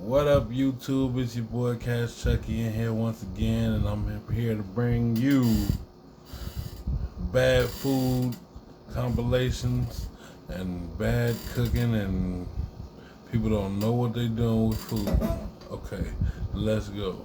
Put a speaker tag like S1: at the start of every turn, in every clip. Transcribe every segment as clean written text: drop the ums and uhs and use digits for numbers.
S1: What up, YouTube? It's your boy kashchucky in here once again, and I'm here to bring you bad food compilations and bad cooking, and people don't know what they're doing with food. Okay, let's go.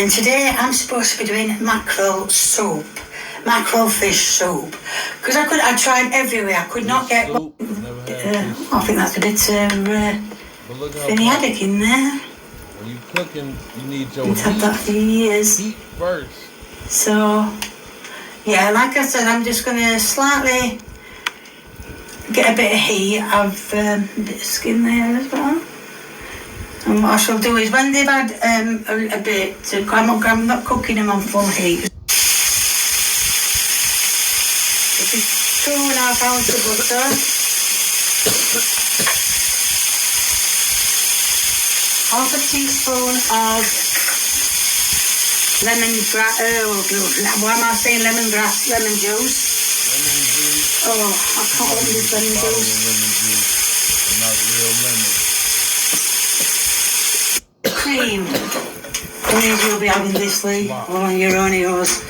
S2: And today I'm supposed to be doing mackerel soup, mackerel fish soup, because I tried everywhere. I could not get. I think that's a bit finiadic in there.
S1: When you cooking, you need your
S2: I've had that for years.
S1: heat first.
S2: So yeah, like I said, I'm just gonna slightly get a bit of heat. I've a bit of skin there as well. And what I shall do is when they've had a bit, I'm not cooking them on full heat. This is 2.5 ounces of butter. Half a teaspoon of lemongrass. Why am I saying lemongrass? Lemon juice.
S1: Lemon juice.
S2: Oh, I can't open this lemon juice.
S1: Lemon juice, and not real lemon.
S2: Cream. Please, you'll be having this, Lee, all on your own yours.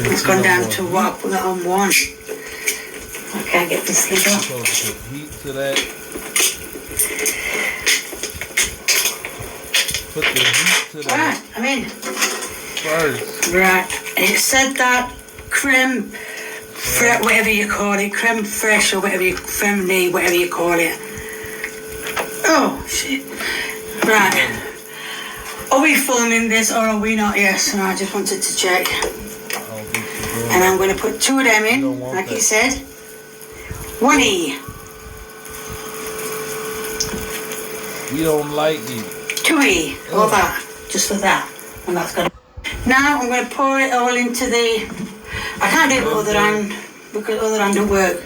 S2: It's gone down to what? I put that on 1. I can't get this lid off.
S1: Put heat to that. Put the heat to that.
S2: Right, I'm in.
S1: First.
S2: Right, it said that creme, whatever you call it, creme fraiche or whatever you, creme née, whatever you call it. Oh, shit. Right. Are we filming this or are we not? Yes, and I just wanted to check. And I'm going to put 2 of them in, like it said. 1E.
S1: We don't like it.
S2: 2E. All that. Just for that. And that's going to... Now I'm going to pour it all into the... I can't do it with other hand because other hand don't work.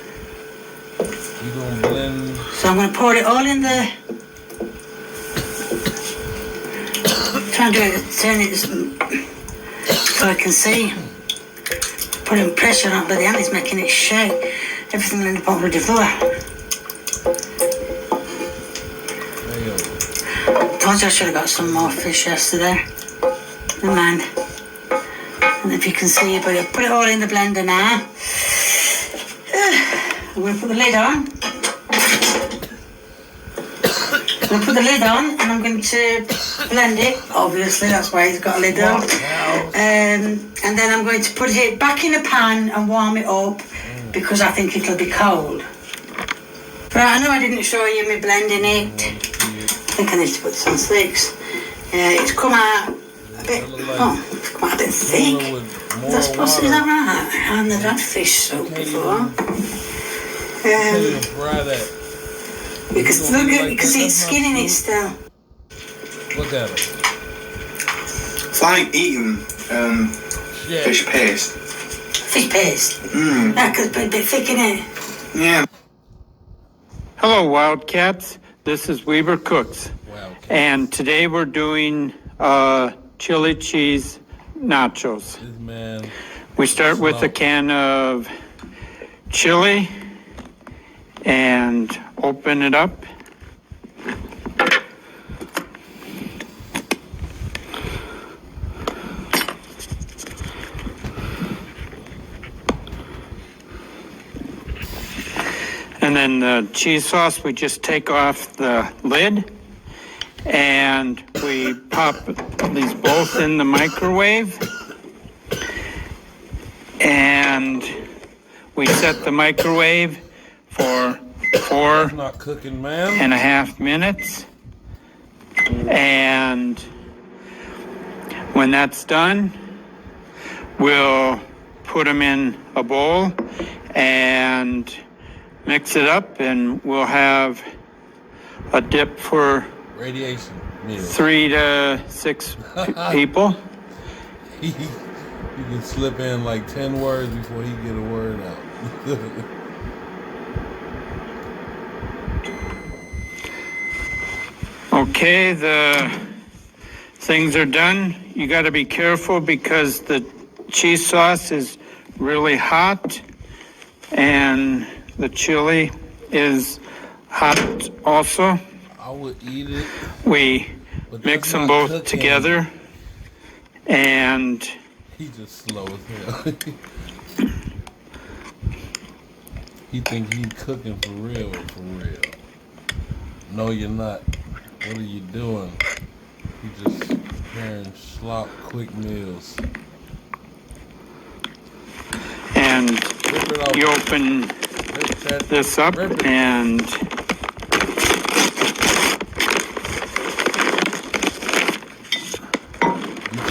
S1: You gonna blend?
S2: So I'm going to pour it all in the trying to turn it so I can see. Putting pressure on, but the hand is making it shake. Everything in the bottom of the floor. Told you I should have got some more fish yesterday. Never mind. And if you can see, but I put it all in the blender now. I'm going to put the lid on. I'm going to put the lid on and I'm going to blend it. Obviously, that's why it's got a lid on. And then I'm going to put it back in a pan and warm it up because I think it'll be cold. Right, I know I didn't show you me blending it. I think I need to put this on 6. It's come out a bit, it's come out a bit thick. Is that right? I've never had fish soup before. You can see it's skin in it still.
S1: Look at it.
S3: It's like eating fish paste.
S2: Fish paste? Yeah, because it's a bit thick, isn't it?
S3: Yeah.
S4: Hello, Wildcats. This is Weber Cooks.
S1: Wildcats.
S4: And today we're doing chili cheese nachos.
S1: This man.
S4: We start with a can of chili and open it up. And then the cheese sauce, we just take off the lid and we pop these both in the microwave. And we set the microwave for 4.5 minutes. And when that's done, we'll put them in a bowl and mix it up, and we'll have a dip for
S1: Radiation meal.
S4: 3 to 6 people.
S1: He can slip in like 10 words before he get a word out.
S4: Okay, the things are done. You got to be careful because the cheese sauce is really hot and the chili is hot also.
S1: I would eat it.
S4: We mix them both together and
S1: he's just slow as hell. He think he's cooking for real. No, you're not. What are you doing? You just preparing slop quick meals.
S4: And you open this up and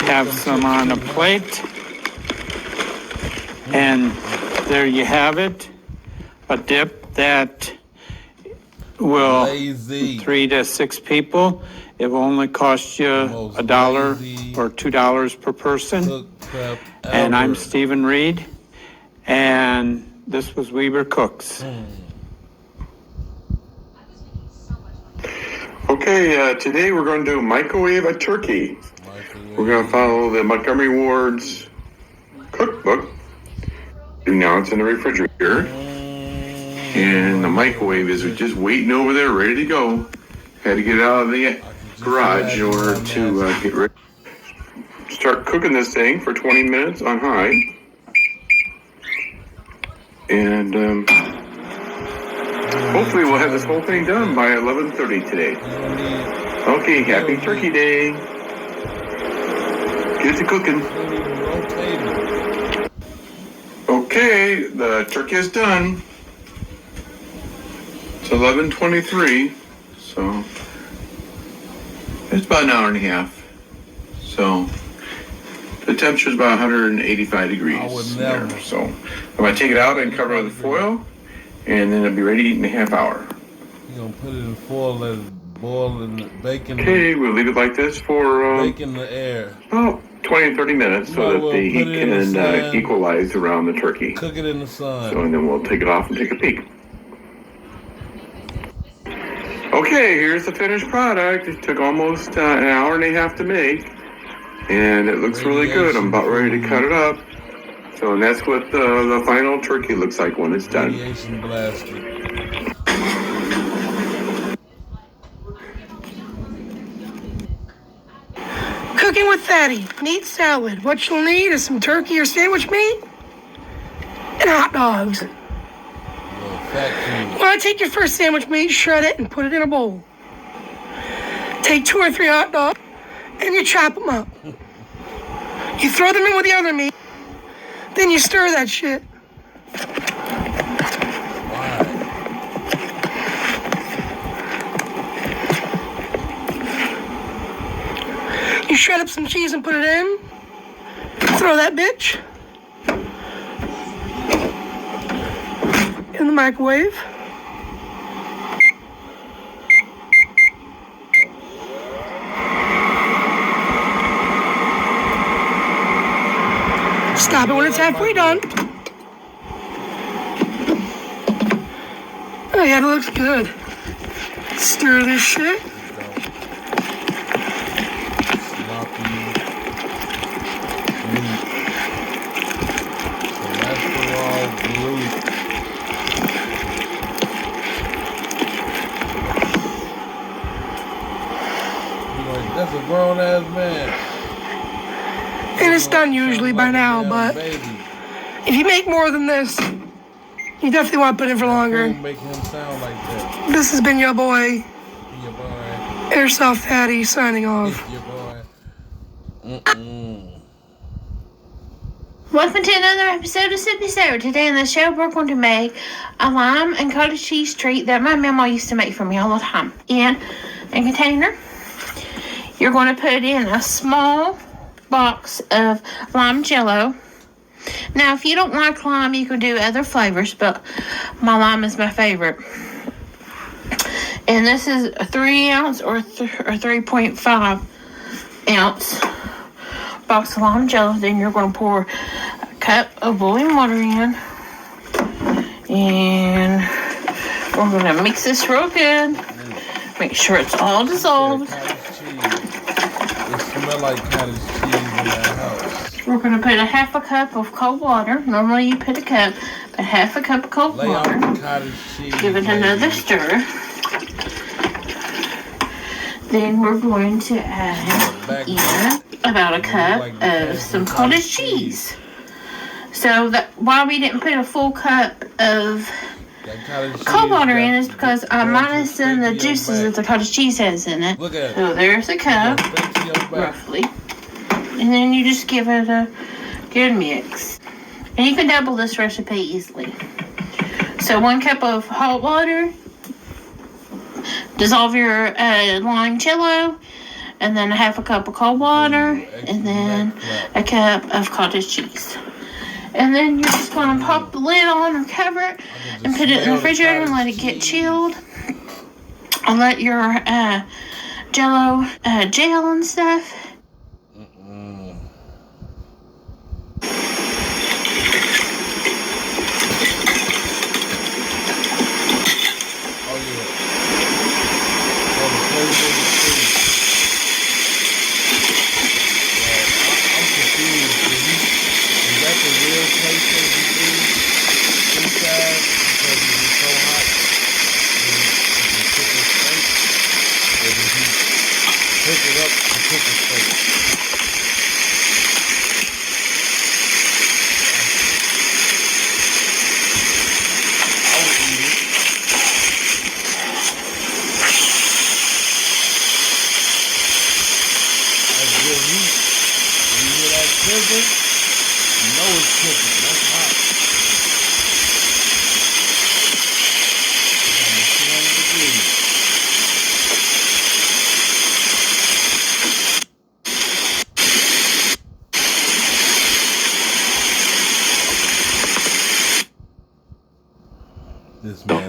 S4: have some on a plate. And there you have it. A dip that will 3 to 6 people. It will only cost you $1 or $2 per person. And I'm Stephen Reed, and this was Weber Cooks.
S3: Okay, today we're going to microwave a turkey. We're going to follow the Montgomery Ward's cookbook. Now it's in the refrigerator. And the microwave is just waiting over there, ready to go. Had to get it out of the garage in order to get ready. Start cooking this thing for 20 minutes on high. And hopefully we'll have this whole thing done by 11:30 today. Okay, happy Turkey Day. Get to cooking. Okay, the turkey is done. It's 11:23, so it's about an hour and a half. So the temperature is about 185 degrees.
S1: I would never.
S3: There. So I'm going to take it out and cover it with foil, and then it'll be ready to eat in a half hour.
S1: You're going to put it in foil, let it boil and bake in
S3: Okay, we'll leave it like this for
S1: bake in the air.
S3: about 20 to 30 minutes so that the heat can equalize around the turkey.
S1: Cook it in the sun.
S3: So, and then we'll take it off and take a peek. Okay, here's the finished product. It took almost an hour and a half to make. And it looks really good. I'm about ready to cut it up. So, and that's what the final turkey looks like when it's done.
S1: Radiation blasted.
S5: Cooking with Fatty, meat salad. What you'll need is some turkey or sandwich meat and hot dogs. You want to take your first sandwich meat, shred it, and put it in a bowl. Take 2 or 3 hot dogs, and you chop them up. You throw them in with the other meat, then you stir that shit. You shred up some cheese and put it in. Throw that bitch in the microwave. Stop it when it's halfway done. Oh yeah, it looks good. Stir this shit.
S1: That's a grown ass man.
S5: And it's done usually by now, but if you make more than this, you definitely want to put in for longer.
S1: Make him sound like that.
S5: This has been your boy,
S1: Your boy.
S5: Airsoft Fatty, signing off.
S1: Your boy.
S6: Welcome to another episode of Sippy Sour. Today on the show, we're going to make a lime and cottage cheese treat that my mama used to make for me all the time. In a container, you're going to put in a small box of lime jello. Now, if you don't like lime, you can do other flavors, but my lime is my favorite. And this is a 3 ounce or 3.5 ounce box of lime jello. Then you're going to pour a cup of boiling water in. And we're going to mix this real good. Make sure it's all dissolved.
S1: It smells like cottage cheese in that house.
S6: We're going to put a half a cup of cold water. Normally you put a cup, but half a cup of cold
S1: Lay
S6: water.
S1: out the cottage cheese.
S6: Give it another stir. Then we're going to add in about a cup of some cottage cheese. So that why we didn't put a full cup of cold water in is because I'm minusing the juices that the cottage cheese has in it.
S1: Look at it.
S6: So there's a cup, roughly. And then you just give it a good mix. And you can double this recipe easily. So 1 cup of hot water. Dissolve your lime jello. And then a half a cup of cold water. And then a cup of cottage cheese. And then you're just going to pop the lid on or cover it and put it in the refrigerator and let it get chilled. And let your jello gel and stuff.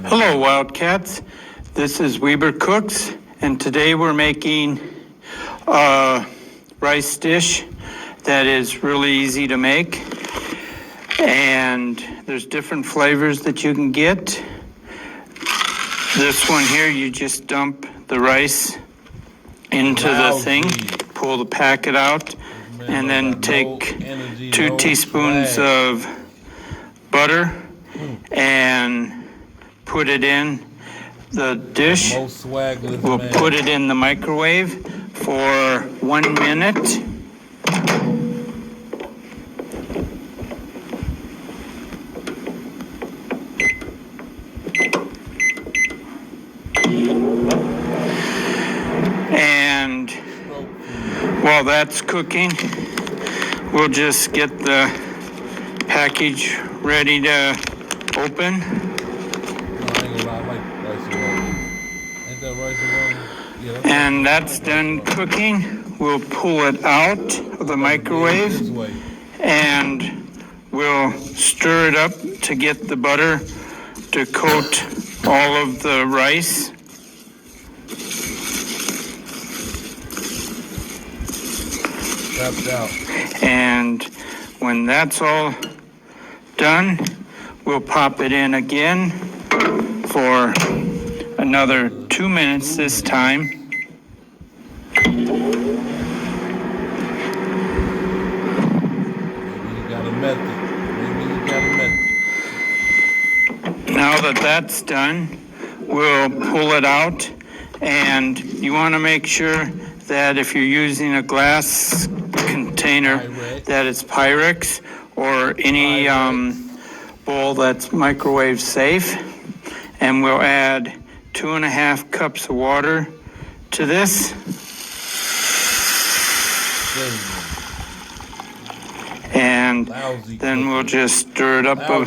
S4: Hello, Wildcats. This is Weber Cooks, and today we're making a rice dish that is really easy to make. And there's different flavors that you can get. This one here, you just dump the rice into the thing, pull the packet out, and then take 2 teaspoons of butter and put it in the dish. We'll put it in the microwave for 1 minute. And while that's cooking, we'll just get the package ready to open. And that's done cooking. We'll pull it out of the microwave and we'll stir it up to get the butter to coat all of the rice. And when that's all done, we'll pop it in again for another 2 minutes this time. Now that that's done, we'll pull it out, and you want to make sure that if you're using a glass container, that it's Pyrex or any bowl that's microwave safe. And we'll add 2.5 cups of water to this. And then we'll just stir it up a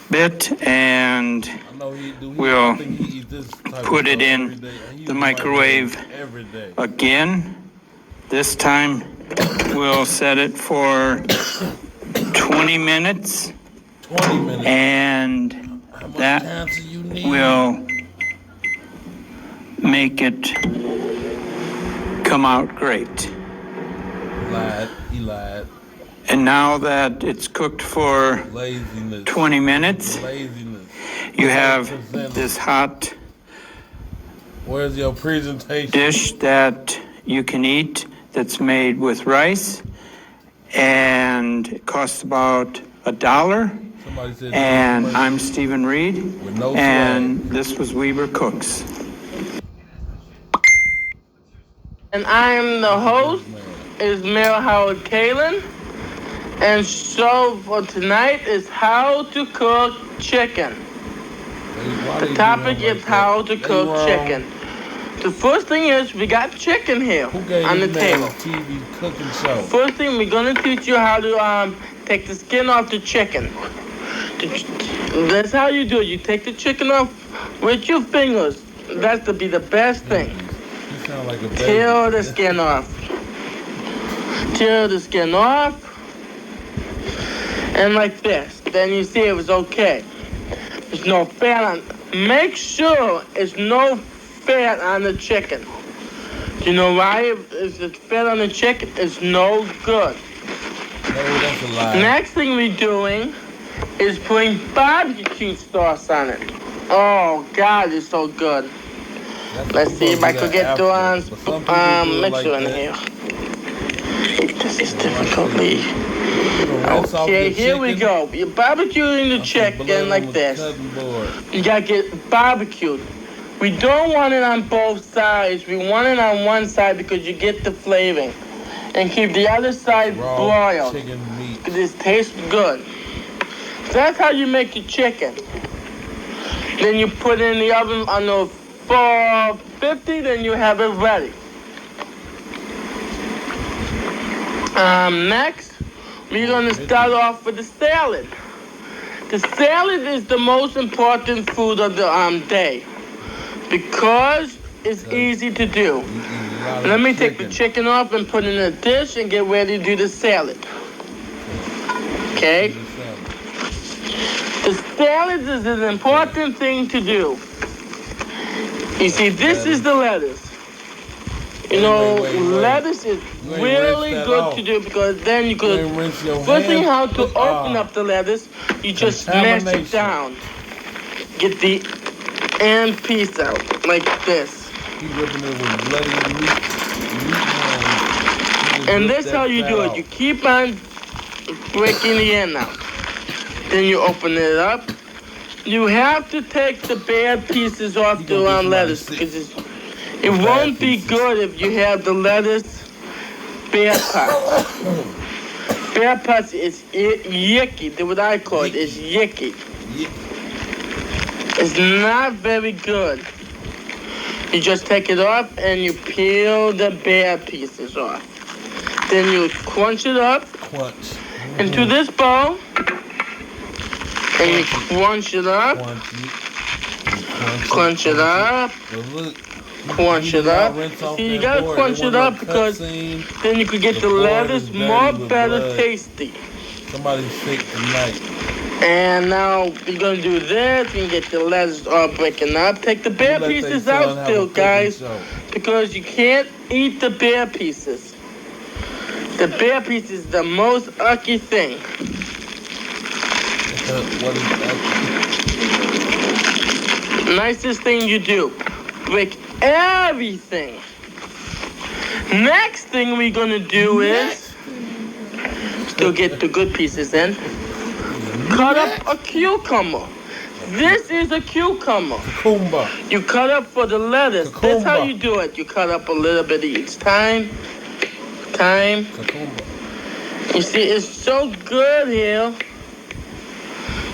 S4: bit, and we'll put it in the microwave again. This time we'll set it for 20 minutes, and that will make it come out great.
S1: He lied.
S4: And now that it's cooked for 20 minutes, you have this hot
S1: Where's your presentation?
S4: dish that you can eat that's made with rice, and it costs about $1. And I'm Stephen Reed, and this was Weber Cooks.
S7: And I am the host, is Mayor Howard Kalin. And so for tonight is how to cook chicken. The topic is how to cook chicken. The first thing is we got chicken here on the table.
S1: TV cooking show?
S7: First thing we're gonna teach you how to take the skin off the chicken. That's how you do it. You take the chicken off with your fingers. That's to be the best thing.
S1: You sound like a baby.
S7: Tear the skin off. Tear the skin off. And like this. Then you see it was okay. There's no fat on. Make sure it's no fat on the chicken. Do you know why? If it's fat on the chicken, it's no good.
S1: No, that's a lie.
S7: Next thing we're doing is putting barbecue sauce on it. Oh God, it's so good. Let's see if I could get the mixer in here. This is difficultly. Okay, here we go. You're barbecuing the chicken like this. You gotta get barbecued. We don't want it on both sides. We want it on one side because you get the flavoring. And keep the other side broiled. Because it tastes good. So that's how you make your chicken. Then you put it in the oven on the 450, then you have it ready. Next, we're gonna start off with the salad. The salad is the most important food of the day because it's easy to do. Let me take the chicken off and put it in a dish and get ready to do the salad. Okay? The salad is an important thing to do. You see, this is the lettuce. You know, lettuce is really good to do because then you could. First thing, how to open up the lettuce, you just smash it down. Get the end piece out like this. And that's how you do it. You keep on breaking the end out. Then you open it up. You have to take the bad pieces off the lettuce because it won't be good if you have the lettuce bad parts. Bad parts is yicky. That's what I call it. It's yicky. It's not very good. You just take it off and you peel the bad pieces off. Then you crunch it up into this bowl. And you crunch it up. Crunch it up. Crunch it up. See, you gotta crunch it up because then you could get the lettuce more better tasty.
S1: Somebody's sick tonight.
S7: And now you're gonna do this and get the lettuce all breaking up. Take the bare pieces out still, guys, because you can't eat the bare pieces. The bare piece is the most ucky thing.
S1: What is that?
S7: Nicest thing you do. Break everything. Next thing we're gonna do is still get the good pieces in. Cut up a cucumber. This is a cucumber.
S1: Cucumber.
S7: You cut up for the lettuce. That's how you do it. You cut up a little bit each time.
S1: Cucumber.
S7: You see, it's so good here.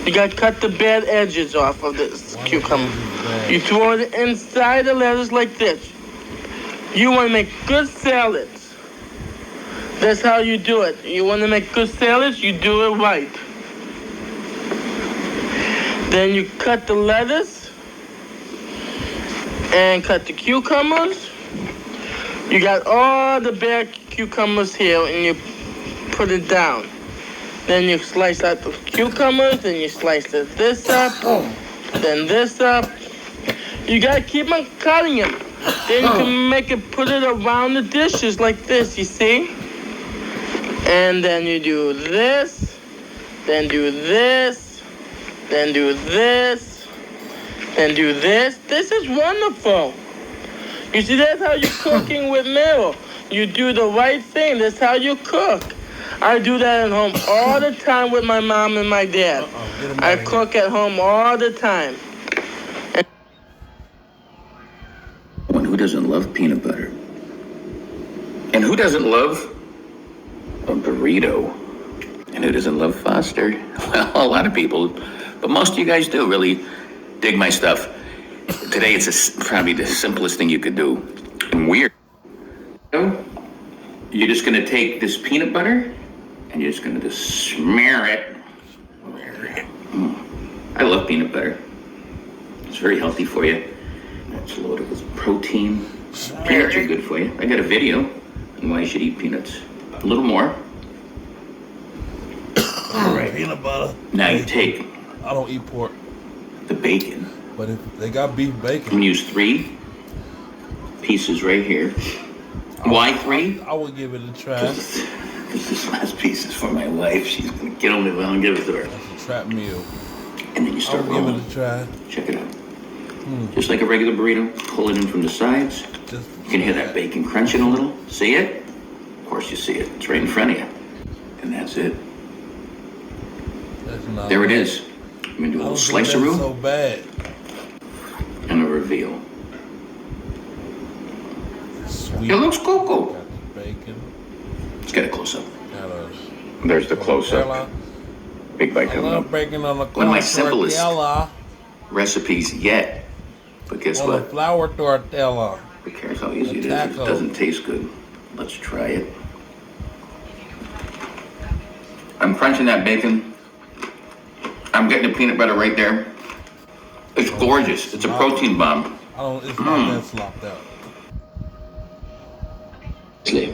S7: You got to cut the bad edges off of this cucumber. You throw it inside the lettuce like this. You want to make good salads. That's how you do it. You want to make good salads, you do it right. Then you cut the lettuce and cut the cucumbers. You got all the bad cucumbers here and you put it down. Then you slice out the cucumbers, then you slice this up, then this up. You gotta keep on cutting them. Then you can put it around the dishes like this, you see? And then you do this, then do this, then do this, then do this. This is wonderful. You see, that's how you're cooking with Meryl. You do the right thing, that's how you cook. I do that at home all the time with my mom and my dad. I cook at home all the time.
S8: And who doesn't love peanut butter? And who doesn't love a burrito? And who doesn't love Foster? Well, a lot of people, but most of you guys do really dig my stuff. Today, it's probably the simplest thing you could do. And weird. You're just gonna take this peanut butter and you're just gonna just smear it. I love peanut butter. It's very healthy for you. It's loaded with protein. Peanuts are good for you. I got a video on why you should eat peanuts. A little more. All right.
S1: Peanut butter.
S8: Now you take.
S1: I don't eat pork.
S8: The bacon.
S1: But if they got beef bacon.
S8: I'm gonna use 3 pieces right here. Why 3?
S1: I would give it a try.
S8: Because this last piece is for my wife. She's gonna kill me if I don't give it to her.
S1: That's a trap meal.
S8: And then you start rolling.
S1: I'll give it a try.
S8: Check it out. Just like a regular burrito, pull it in from the sides. You can hear that bacon crunching a little. See it? Of course you see it. It's right in front of you. And that's it. There it is. I'm gonna do a little sliceroo.
S1: So bad.
S8: And a reveal.
S1: Sweet.
S8: It looks cocoa.
S1: Got the bacon.
S8: Let's get a close up. There's the close up. Big bite coming up.
S1: Bacon on the
S8: One of my simplest recipes yet. But guess
S1: on
S8: what?
S1: The flour tortilla.
S8: Who cares how easy it is? It doesn't taste good. Let's try it. I'm crunching that bacon. I'm getting the peanut butter right there. It's gorgeous. It's a protein bomb.
S1: It's not that slopped out.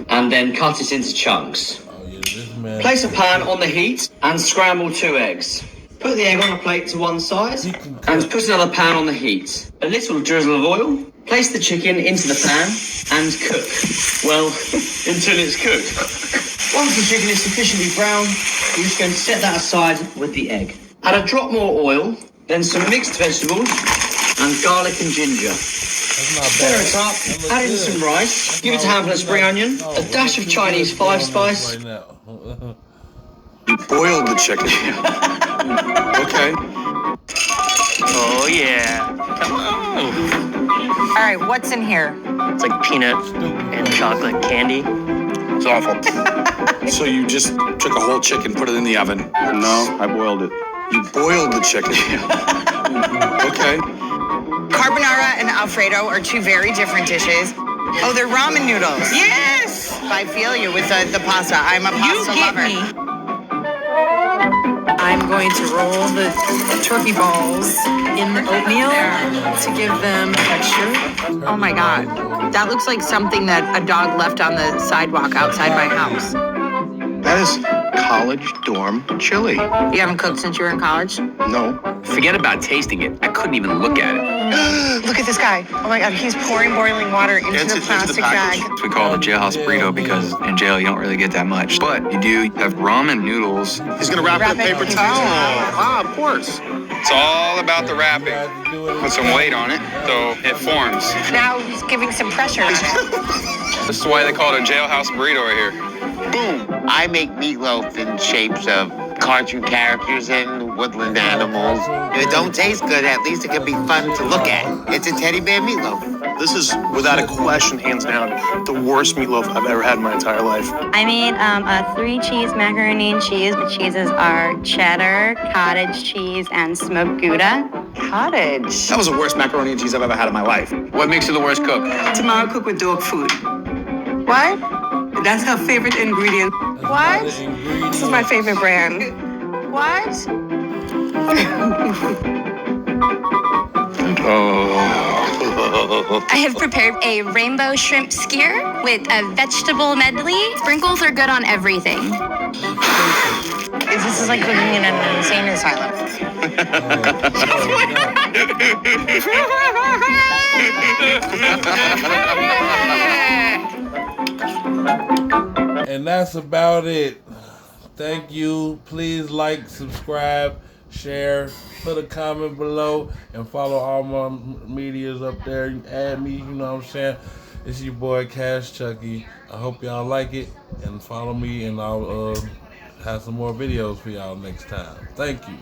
S9: And then cut it into chunks.
S1: Oh, yeah, this man.
S9: Place a pan on the heat and scramble 2 eggs. Put the egg on a plate to one side and put another pan on the heat. A little drizzle of oil. Place the chicken into the pan and cook. Well, until it's cooked. Once the chicken is sufficiently brown, you're just going to set that aside with the egg. Add a drop more oil, then some mixed vegetables and garlic and ginger. Stir it up, add in some rice, give it a handful of spring onion, a dash of Chinese 5-spice.
S1: Right now.
S10: You boiled the chicken. Okay.
S11: Oh, yeah. Come on.
S12: All right, what's in here?
S11: It's like peanut and chocolate candy.
S10: It's awful. So you just took a whole chicken, put it in the oven?
S13: No, I boiled it.
S10: You boiled the chicken. Okay.
S12: Carbonara and Alfredo are two very different dishes. Oh, they're ramen noodles.
S5: Yes!
S12: I feel you with the pasta. I'm a pasta lover.
S5: me.
S14: I'm going to roll the turkey balls in the oatmeal to give them texture.
S12: Oh my God. That looks like something that a dog left on the sidewalk outside my house.
S13: That is college dorm chili.
S12: You haven't cooked since you were in college?
S13: No.
S8: Forget about tasting it. I couldn't even look at it.
S5: Look at this guy. Oh my God, he's pouring boiling water into the plastic bag.
S13: We call it a jailhouse burrito because in jail you don't really get that much. But you do have ramen noodles. He's gonna wrap it in paper towel. Ah, of course. It's all about the wrapping. Put some weight on it so it forms.
S5: Now he's giving some pressure on it.
S13: This is why they call it a jailhouse burrito right here.
S15: Boom! I make meatloaf in shapes of cartoon characters and woodland animals. If it don't taste good, at least it can be fun to look at. It's a teddy bear meatloaf.
S10: This is, without a question, hands down, the worst meatloaf I've ever had in my entire life.
S16: I made a 3-cheese macaroni and cheese. The cheeses are cheddar, cottage cheese, and smoked Gouda.
S12: Cottage.
S10: That was the worst macaroni and cheese I've ever had in my life.
S8: What makes you the worst cook?
S12: Tomorrow cook with dog food.
S5: What?
S12: That's her favorite ingredient.
S5: What? This is my favorite brand. What?
S16: I have prepared a rainbow shrimp skewer with a vegetable medley. Sprinkles are good on everything.
S5: This is like cooking in an insane asylum.
S1: And that's about it. Thank you. Please like, subscribe, share, put a comment below, and follow all my medias up there. You can add me, you know what I'm saying? It's your boy kashchucky. I hope y'all like it, and follow me, and I'll have some more videos for y'all next time. Thank you.